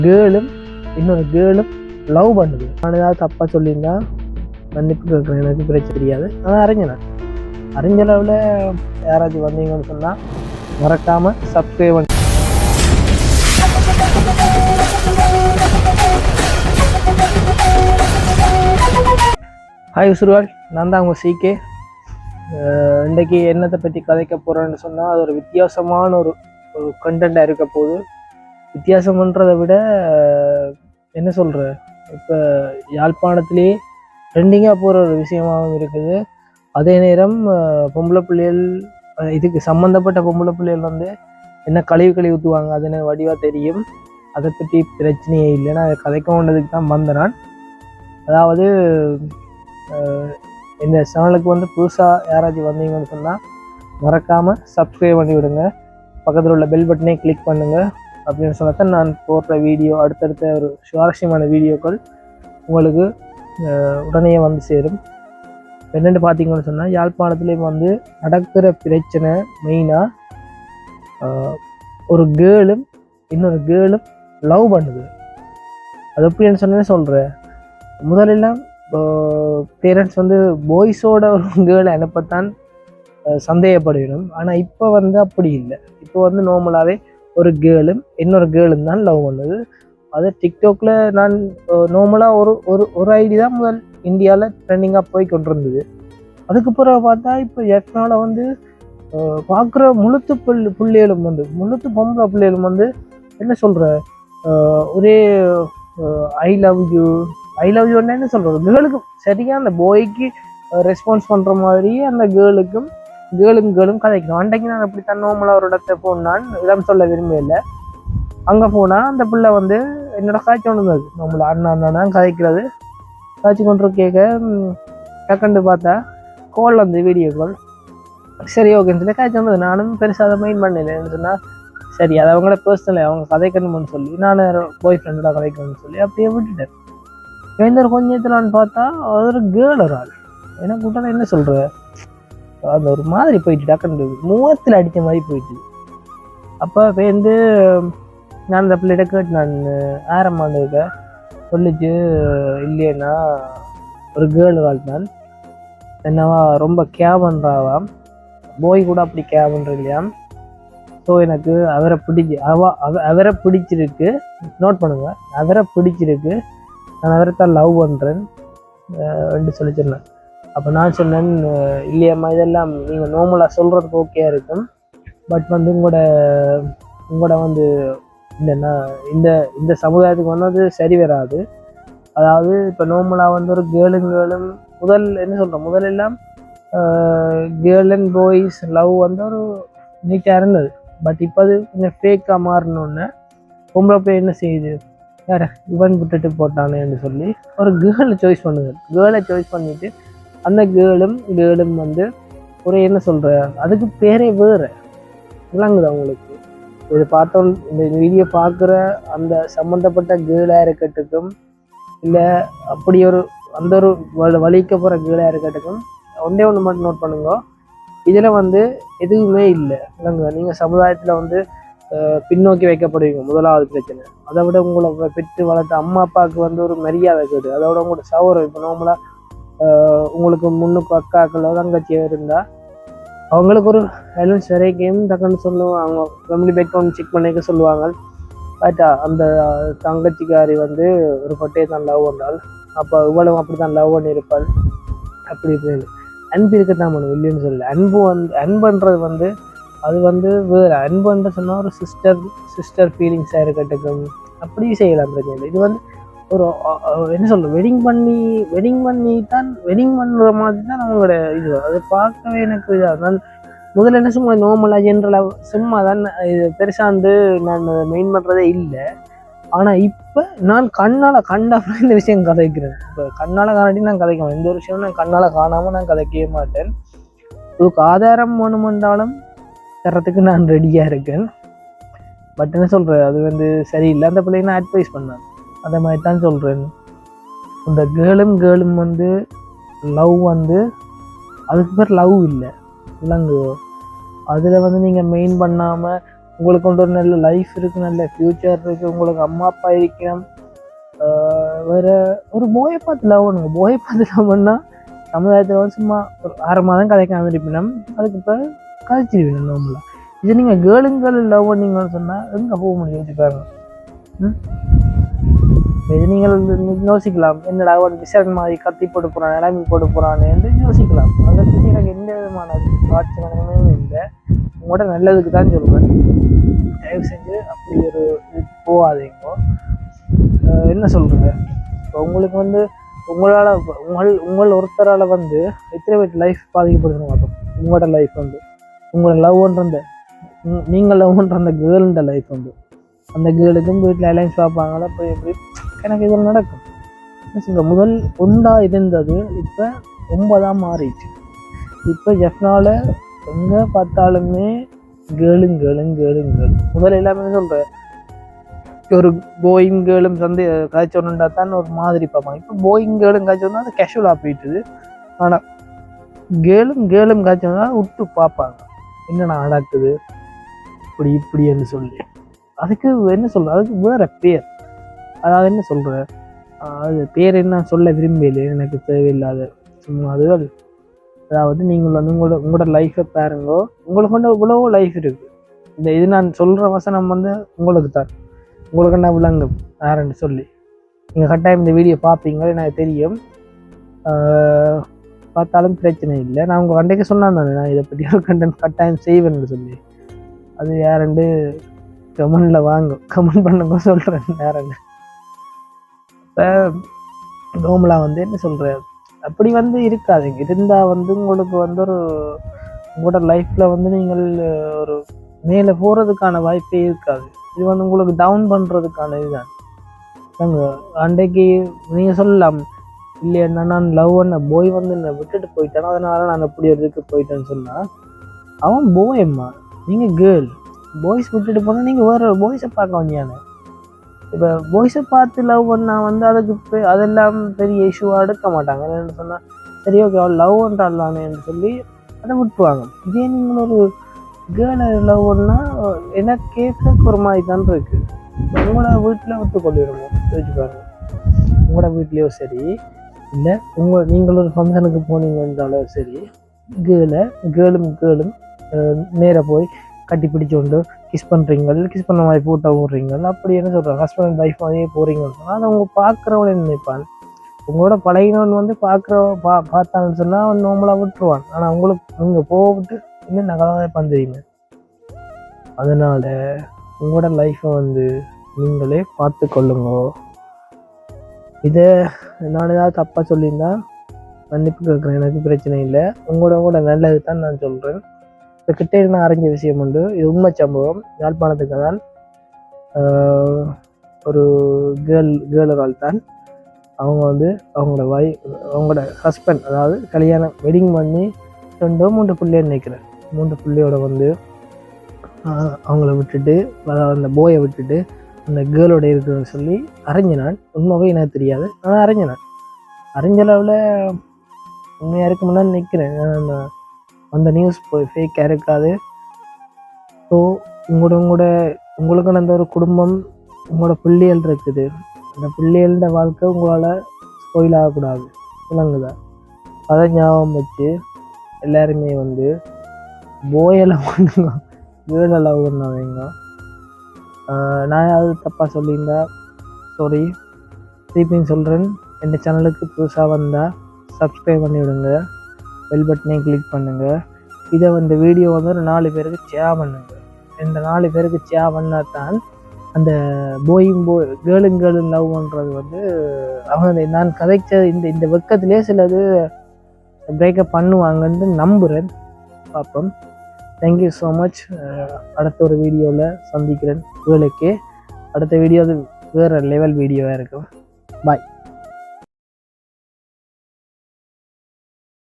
கேர்ளும் இன்னொரு கேர்ளும் லவ் பண்ணுது. நான் ஏதாவது தப்பாக சொல்லியிருந்தா மன்னிப்பு கேட்குறேன், எனக்கு பிரச்சனை தெரியாது. ஆனால் அறிஞ்சேன் அறிஞ்ச அளவில் யாராச்சும் வந்தீங்கன்னு சொன்னால் மறக்காமல் சப்ஸ்கிரைப் பண்ணி. ஹாய் உசுர்வால், நான் தான் உங்கள் சிகே. இன்றைக்கி என்னத்தை பற்றி கதைக்க போகிறேன்னு சொன்னால் அது ஒரு வித்தியாசமான ஒரு கண்டென்ட்டாக இருக்க போகுது. வித்தியாசம்ன்றதை விட என்ன சொல்கிற, இப்போ யாழ்ப்பாணத்திலேயே ட்ரெண்டிங்காக போகிற ஒரு விஷயமாகவும் இருக்குது. அதே நேரம் பொம்பளை பிள்ளைகள், இதுக்கு சம்மந்தப்பட்ட பொம்பளை பிள்ளைகள் வந்து என்ன கழிவு ஊற்றுவாங்க அது எனக்கு வடிவாக தெரியும். அதை பற்றி பிரச்சனையே இல்லைன்னா அதை கதைக்க வேண்டதுக்கு தான் வந்தேன் நான். அதாவது இந்த சேனலுக்கு வந்து புதுசாக யாராச்சும் வந்தீங்கன்னு சொன்னால் மறக்காமல் சப்ஸ்கிரைப் பண்ணி விடுங்க, பக்கத்தில் உள்ள பெல் பட்டனை கிளிக் பண்ணுங்கள். அப்படின்னு சொன்னதான் நான் போடுற வீடியோ, அடுத்தடுத்த ஒரு சுவாரஸ்யமான வீடியோக்கள் உங்களுக்கு உடனே வந்து சேரும். என்னென்னு பார்த்தீங்கன்னு சொன்னால் யாழ்ப்பாணத்துலேயும் வந்து நடக்கிற பிரச்சனை மெயினாக ஒரு கேர்ளும் இன்னொரு கேர்ளும் லவ் பண்ணுது. அது எப்படின்னு சொன்னே சொல்கிறேன். முதலெல்லாம் பேரண்ட்ஸ் வந்து பாய்ஸோட ஒரு கேர்ளை அனுப்பத்தான் சந்தேகப்படணும். ஆனால் இப்போ வந்து அப்படி இல்லை. இப்போ வந்து நார்மலாகவே ஒரு கேர்ளும் இன்னொரு கேர்ளும் தான் லவ் பண்ணுது. அது டிக்டாக்ல நான் நார்மலாக ஒரு ஐடி தான் முதல் இந்தியாவில் ட்ரெண்டிங்காக போய் கொண்டிருந்தது. அதுக்கு பிறகு பார்த்தா இப்போ எஃப்னால வந்து பார்க்குற முழுத்து பிள்ளைகளும் வந்து முழுத்து பொம்பளை பிள்ளைகளும் வந்து என்ன சொல்கிற, ஒரே ஐ லவ் யூன்னு என்ன சொல்கிறது, கேர்ளுக்கும் சரியாக அந்த பாய்க்கு ரெஸ்பான்ஸ் பண்ணுற மாதிரி அந்த கேர்ளும் கதைக்கணும். அன்றைக்கு நான் அப்படி தான் நார்மலாக ஒரு இடத்த போனான், இடம் சொல்ல விரும்பல. அங்கே போனால் அந்த பிள்ளை வந்து என்னோட காய்ச்சி கொண்டு வந்தது. நம்மள அண்ணா கதைக்கிறது காய்ச்சி கொண்டு கேட்க டக்குன்னு பார்த்தா கால் வந்து வீடியோ கால். சரி ஓகேன்னு சொல்லி காய்ச்சி வந்தது. நானும் பெருசாக அதை மெயின் பண்ணலைன்னு சொன்னால் சரி அது அவங்கள பர்சனல் அவங்க கதைக்கணும்னு சொல்லி நான் பாய் ஃப்ரெண்டோட கதைக்கணும்னு சொல்லி அப்படியே விட்டுட்டேன். ஒரு கொஞ்சத்தில் நான் பார்த்தா அது ஒரு கேர்ள் ஒரு ஆள். எனக்கு விட்டால் என்ன சொல்கிற, அந்த ஒரு மாதிரி போயிட்டு டக்குன்னு முகத்தில் அடித்த மாதிரி போயிட்டு. அப்போ வந்து நான் அந்த பிள்ளைகிட்ட கேட்டு நான் ஆரம்மாண்டிருக்க சொல்லிச்சு, இல்லைன்னா ஒரு கேர்ள் வாழ்ந்தான் என்னவா ரொம்ப கேர் பண்ணுறாவாம், போய் கூட அப்படி கேர் பண்ணுற இல்லையாம். ஸோ எனக்கு அவரை பிடிச்சிருக்கு, நோட் பண்ணுங்க, அவரை பிடிச்சிருக்கு, நான் அவரை தான் லவ் பண்ணுறேன் என்று சொல்லி சொன்னேன். அப்போ நான் சொன்னேன், இல்லையம்மா இதெல்லாம் நீங்கள் நார்மலாக சொல்கிறதுக்கு ஓகே இருக்கும், பட் வந்து உங்களோட வந்து இந்த சமுதாயத்துக்கு வந்து அது சரி வராது. அதாவது இப்போ நார்மலாக வந்து ஒரு கேர்ளும் முதலெல்லாம் கேர்ள் அண்ட் பாய்ஸ் லவ் வந்து ஒரு நீட்டாக இருந்தது. பட் இப்போ அது கொஞ்சம் ஃபேக்காக மாறினோன்னே பொம்பளை போய் என்ன செய்யுது, வேற இவன் விட்டுட்டு போட்டானேன்னு சொல்லி ஒரு கேர்ளை சாய்ஸ் பண்ணுது. கேர்ளை சாய்ஸ் பண்ணிவிட்டு அந்த கேர்ளும் வந்து ஒரு என்ன சொல்கிற, அதுக்கு பேரே வேறு விளங்குது அவங்களுக்கு. இது பார்த்தோம், இந்த வீடியோ பார்க்குற அந்த சம்மந்தப்பட்ட கேர்ளாக இருக்கட்டுக்கும் இல்லை அப்படி அந்த ஒரு வலிக்க போகிற கேர்ளாக இருக்கட்டுக்கும் ஒன்றே ஒன்று மட்டும் நோட் பண்ணுங்க, இதில் வந்து எதுவுமே இல்லை விளங்குங்க. நீங்கள் சமுதாயத்தில் வந்து பின்னோக்கி வைக்கப்படுவீங்க, முதலாவது பிரச்சனை. அதை விட உங்களை பெற்று வளர்த்த அம்மா அப்பாவுக்கு வந்து ஒரு மரியாதை கேடு. அதோட உங்களோட சௌரம் இப்போ நார்மலாக உங்களுக்கு முன்னுக்கு அக்காக்களோ தங்கச்சியோ இருந்தால் அவங்களுக்கு ஒரு அலன்ஸ் வரைக்கும் டக்குன்னு சொல்லுவாங்க, அவங்க ஃபேமிலி பேக்ரவுண்ட் செக் பண்ணிக்க சொல்லுவாங்க. பட் அந்த தங்கச்சிக்காரி வந்து ஒரு பட்டையை தான் லவ் பண்ணால், அப்போ இவ்வளவு அப்படி தான் லவ் பண்ணியிருப்பாள். அப்படி இப்படின்னு அன்பு இருக்கத்தான் பண்ணும், இல்லைன்னு சொல்லலை. அன்புன்றது வந்து அது வந்து வேறு. அன்புன்ற சொன்னால் ஒரு சிஸ்டர் ஃபீலிங்ஸாக இருக்கட்டும், அப்படி செய்யலாம், பிரச்சனை இல்லை. இது வந்து ஒரு என்ன சொல்கிறது, வெட்டிங் பண்ணுற மாதிரி தான் அவங்களோட இது. அது பார்க்கவே எனக்கு இதாக. நான் முதல்ல என்ன சும்மா நார்மலாக ஜென்ரலாக சும்மா தான் இது பெருசாண்டு நான் மெயின் பண்ணுறதே இல்லை. ஆனால் இப்போ நான் கண்ணால் கண்ட இந்த விஷயம் கதைக்கிறேன். இப்போ கண்ணால் காணாட்டி நான் கதைக்குவேன். எந்த ஒரு விஷயம் நான் கண்ணால் காணாமல் நான் கதைக்கவே மாட்டேன். இதுக்கு ஆதாரம் வேணுமென்றாலும் தரத்துக்கு நான் ரெடியாக இருக்கேன். பட் என்ன சொல்கிறேன், அது வந்து சரியில்லை. அந்த பிள்ளைங்க நான் அட்வைஸ் பண்ணேன், அதை மாதிரி தான் சொல்கிறேன். இந்த கேர்ளும் வந்து லவ் வந்து அதுக்கு பேர் லவ் இல்லை விலங்கு. அதில் வந்து நீங்கள் மெயின் பண்ணாமல் உங்களுக்கு கொண்டு ஒரு நல்ல லைஃப் இருக்குது, நல்ல ஃப்யூச்சர் இருக்குது, உங்களுக்கு அம்மா அப்பா இருக்கணும். வேறு ஒரு போயை பார்த்து லவ் பண்ணுங்க. போயை பார்த்து லவ் பண்ணால் சமுதாயத்தில் வந்து சும்மா ஒரு 6 மாதம் கதைக்காம இருப்பினும் அதுக்கு இப்போ கதைச்சிருப்பீங்க நார்மலாக. இது நீங்கள் கேர்ள் லவ் பண்ணீங்கன்னு சொன்னால் எங்கே போக முடியும் வச்சு பாருங்க. இது நீங்கள் யோசிக்கலாம், என்னடா ஒரு விசாரணை மாதிரி கத்தி போட்டு போகிறான், நிலைமை போட்டு போகிறான்னு என்று யோசிக்கலாம். அதை பற்றி எனக்கு எந்த விதமான ஆட்சியமே இல்லை. உங்களோட நல்லதுக்கு தான் சொல்லுவேன். தயவு செஞ்சு அப்படி ஒரு இது போகாதீங்க. என்ன சொல்கிறேங்க, இப்போ உங்களுக்கு வந்து உங்களால் உங்கள் ஒருத்தரால் வந்து எத்தனை பேர் லைஃப் பாதிக்கப்படுதுன்னு பார்த்தோம். உங்களோட லைஃப் வந்து உங்களை லவ் பண்ணுற நீங்கள் லவ் பண்ணுற அந்த கேர்ள்ன்ற லைஃப் வந்து அந்த கேர்ளுக்கும் வீட்டில் அலைன்ஸ் பார்ப்பாங்களா, இப்போ எப்படி எனக்கு இதில் நடக்கும். என்ன சொல்கிற, முதல் 1 இருந்தது இப்போ 9 மாறிடுச்சு. இப்போ ஜெஃப்னால எங்கே பார்த்தாலுமே கேளு. முதல்ல எல்லாமே சொல்கிறேன், ஒரு போயிங் கேளும் வந்து காய்ச்சோன்னுண்டா தான் ஒரு மாதிரி பார்ப்பாங்க. இப்போ போயிங் கேளும் காய்ச்சோன்னா அது கேஷுவலாக போயிட்டுது. ஆனால் கேளும் காய்ச்சோன்னா விட்டு பார்ப்பாங்க, என்னென்ன நடக்குது இப்படின்னு சொல்லி. அதுக்கு என்ன சொல்கிற, அதுக்கு வேறு பேர், அதாவது என்ன சொல்கிற, அது பேர் என்ன சொல்ல விரும்பல, எனக்கு தேவையில்லாத சும்மா அதுகள். அதாவது நீங்கள் வந்து உங்களோட லைஃப்பை பாருங்கோ. உங்களுக்கு வந்து இவ்வளோ லைஃப் இருக்குது. இது நான் சொல்கிற வசனம் வந்து உங்களுக்கு தான், உங்களுக்கு என்ன விளங்கும் யாருன்னு சொல்லி நீங்கள் கட்டாயம் இந்த வீடியோ பார்ப்பீங்க, எனக்கு தெரியும். பார்த்தாலும் பிரச்சனை இல்லை. நான் உங்கள் கண்டைக்கு சொன்னேன் தானே, நான் இதை பற்றி ஒரு கண்டென்ட் கட்டாயம் செய்வேன்னு சொல்லி. அது யாருண்டு கமெண்டில் கமெண்ட் பண்ணுங்க சொல்கிறேன் யாருன்னு. இப்போ நோமலா வந்து என்ன சொல்கிறேன், அப்படி வந்து இருக்காதுங்க. இருந்தால் வந்து உங்களுக்கு வந்து உங்களோட லைஃப்பில் வந்து நீங்கள் ஒரு மேலே போகிறதுக்கான வாய்ப்பே இருக்காது. இது வந்து உங்களுக்கு டவுன் பண்ணுறதுக்கான இதுதான். அன்றைக்கு நீங்கள் சொல்லலாம், இல்லையா நான் லவ் பண்ண போய் வந்து என்னை விட்டுட்டு போயிட்டானோ அதனால நான் அப்படி ஒரு இதுக்கு போயிட்டேன்னு சொன்னால் அவன் போயம்மா, நீங்கள் கேர்ள். பாய்ஸ் விட்டுட்டு போனால் நீங்கள் வேறு பாய்ஸை பார்க்க வந்தியானே. இப்போ பாய்ஸை பார்த்து லவ் பண்ணால் வந்து அதுக்கு அதெல்லாம் பெரிய இஷ்யூவாக எடுக்க மாட்டாங்க. என்னென்னு சொன்னால் சரி ஓகே அவள் லவ் பண்ணுறாளானேன்னு சொல்லி அதை விட்டுருவாங்க. இதே நீங்கள் ஒரு கேர்ளை லவ் பண்ணால் எனக்கு கேட்க ஒரு மாதிரி தான் இருக்குது. உங்களோட வீட்டில் விட்டு கொள்ளிடுவோம் யோசிச்சு பாருங்க. உங்களோட வீட்லேயோ சரி, இல்லை நீங்கள் ஒரு ஃபங்க்ஷனுக்கு போனீங்கன்றாலும் சரி, கேர்ளும் நேராக போய் கட்டி பிடிச்சி கொண்டு கிஸ் பண்ண மாதிரி ஃபோட்டோ போடுறீங்க, அப்படி என்ன சொல்கிறாங்க, ஹஸ்பண்ட் அண்ட் ஒய்ஃப் மாதிரியே போகிறீங்கன்னு சொன்னால் அதை அவங்க பார்க்குறவனே நினைப்பான். உங்களோட பழகினவன் வந்து பார்த்தான்னு சொன்னால் அவன் நார்மலாக விட்டுருவான். ஆனால் உங்களுக்கு நீங்கள் போட்டு இன்னும் நகலாக பண்ணுறீங்க. அதனால் உங்களோட லைஃப்பை வந்து நீங்களே பார்த்து கொள்ளுங்க. இதை நான் ஏதாவது தப்பாக சொல்லியிருந்தா மன்னிப்பு கேட்குறேன், எனக்கு பிரச்சனை இல்லை. உங்களோட நல்லது தான் நான் சொல்கிறேன். இந்த கிட்டே நான் அறிஞ்ச விஷயம் உண்டு, இது உண்மை சம்பவம். யாழ்ப்பாணத்துக்கு தான் ஒரு கேர்ள் தான் அவங்க வந்து அவங்களோட ஹஸ்பண்ட், அதாவது கல்யாணம் வெட்டிங் பண்ணி 2-3 பிள்ளைன்னு நினைக்கிறேன். 3 பிள்ளையோட வந்து அவங்கள விட்டுட்டு, அதாவது அந்த போயை விட்டுட்டு அந்த கேர்ளோட இருக்குன்னு சொல்லி அறிஞ்சினான். உண்மைவே எனக்கு தெரியாது, ஆனால் அறிஞ்சளவில் உண்மையாக இருக்குமுன்னா நினைக்கிறேன். அந்த நியூஸ் போய் ஃபேக்காக இருக்காது. ஸோ உங்களுக்கு அந்த ஒரு குடும்பம், உங்களோட பிள்ளைகள் இருக்குது. அந்த பிள்ளைகளோட வாழ்க்கை உங்களால் ஸ்பாயில் ஆகக்கூடாது, விளங்குதா? அதை ஞாபகம் வச்சு எல்லாருமே வந்து போயெல்லாம் பண்ணுங்க, கேர்ளெல்லாம் பண்ணாதீங்க. நான் அது தப்பாக சொல்லியிருந்தா சாரி. திருப்பியும் சொல்கிறேன், இந்த சேனலுக்கு புதுசாக வந்தால் சப்ஸ்கிரைப் பண்ணி விடுங்க, பெல் பட்டனையும் கிளிக் பண்ணுங்கள். இதை வந்து வீடியோ வந்து ஒரு 4 பேருக்கு ஷேர் பண்ணுங்கள். இந்த 4 பேருக்கு ஷேர் பண்ணால் தான் அந்த கேர்ளும் லவ் பண்ணுறது வந்து அவங்க நான் கதைச்சது இந்த வெக்கத்திலே சிலது பிரேக்கப் பண்ணுவாங்கன்னு நம்புகிறேன். பார்ப்போம். Thank you so much. அடுத்த ஒரு வீடியோவில் சந்திக்கிறேன். வேலைக்கு அடுத்த வீடியோ அது வேறு லெவல் வீடியோவாக இருக்கும். பாய்.